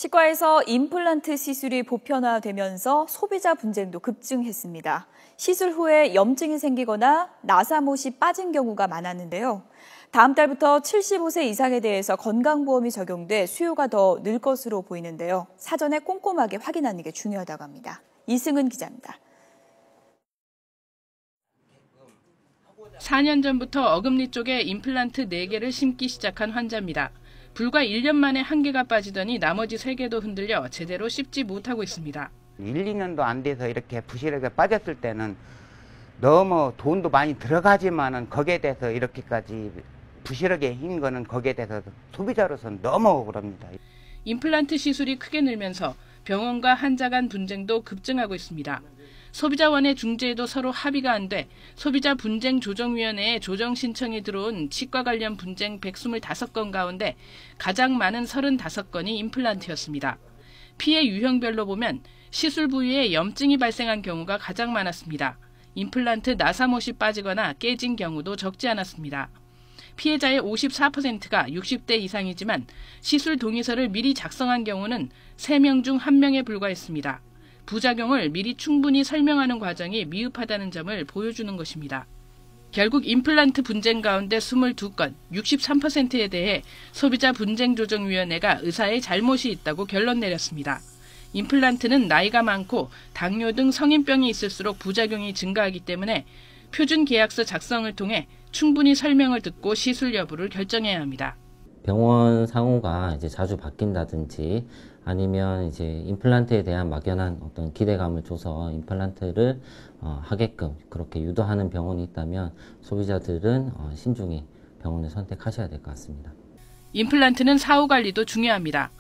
치과에서 임플란트 시술이 보편화되면서 소비자 분쟁도 급증했습니다. 시술 후에 염증이 생기거나 나사못이 빠진 경우가 많았는데요. 다음 달부터 75세 이상에 대해서 건강보험이 적용돼 수요가 더 늘 것으로 보이는데요. 사전에 꼼꼼하게 확인하는 게 중요하다고 합니다. 이승은 기자입니다. 4년 전부터 어금니 쪽에 임플란트 4개를 심기 시작한 환자입니다. 불과 1년 만에 1개가 빠지더니 나머지 3개도 흔들려 제대로 씹지 못하고 있습니다. 1, 2년도 안 돼서 이렇게 부실하게 빠졌을 때는 너무 돈도 많이 들어가지만은 거기에 대해서 이렇게까지 부실하게 흰 거는 거기에 대해서 소비자로서는 너무 억울합니다. 임플란트 시술이 크게 늘면서 병원과 환자 간 분쟁도 급증하고 있습니다. 소비자원의 중재에도 서로 합의가 안 돼 소비자 분쟁 조정위원회에 조정 신청이 들어온 치과 관련 분쟁 125건 가운데 가장 많은 35건이 임플란트였습니다. 피해 유형별로 보면 시술 부위에 염증이 발생한 경우가 가장 많았습니다. 임플란트 나사못이 빠지거나 깨진 경우도 적지 않았습니다. 피해자의 54%가 60대 이상이지만 시술 동의서를 미리 작성한 경우는 3명 중 1명에 불과했습니다. 부작용을 미리 충분히 설명하는 과정이 미흡하다는 점을 보여주는 것입니다. 결국 임플란트 분쟁 가운데 22건, 63%에 대해 소비자 분쟁조정위원회가 의사의 잘못이 있다고 결론 내렸습니다. 임플란트는 나이가 많고 당뇨 등 성인병이 있을수록 부작용이 증가하기 때문에 표준 계약서 작성을 통해 충분히 설명을 듣고 시술 여부를 결정해야 합니다. 병원 상호가 자주 바뀐다든지 아니면 임플란트에 대한 막연한 어떤 기대감을 줘서 임플란트를 하게끔 그렇게 유도하는 병원이 있다면 소비자들은 신중히 병원을 선택하셔야 될 것 같습니다. 임플란트는 사후 관리도 중요합니다.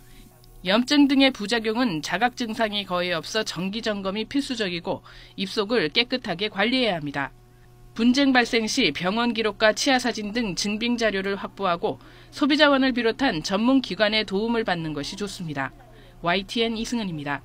염증 등의 부작용은 자각 증상이 거의 없어 정기 점검이 필수적이고 입속을 깨끗하게 관리해야 합니다. 분쟁 발생 시 병원 기록과 치아 사진 등 증빙 자료를 확보하고 소비자원을 비롯한 전문 기관의 도움을 받는 것이 좋습니다. YTN 이승은입니다.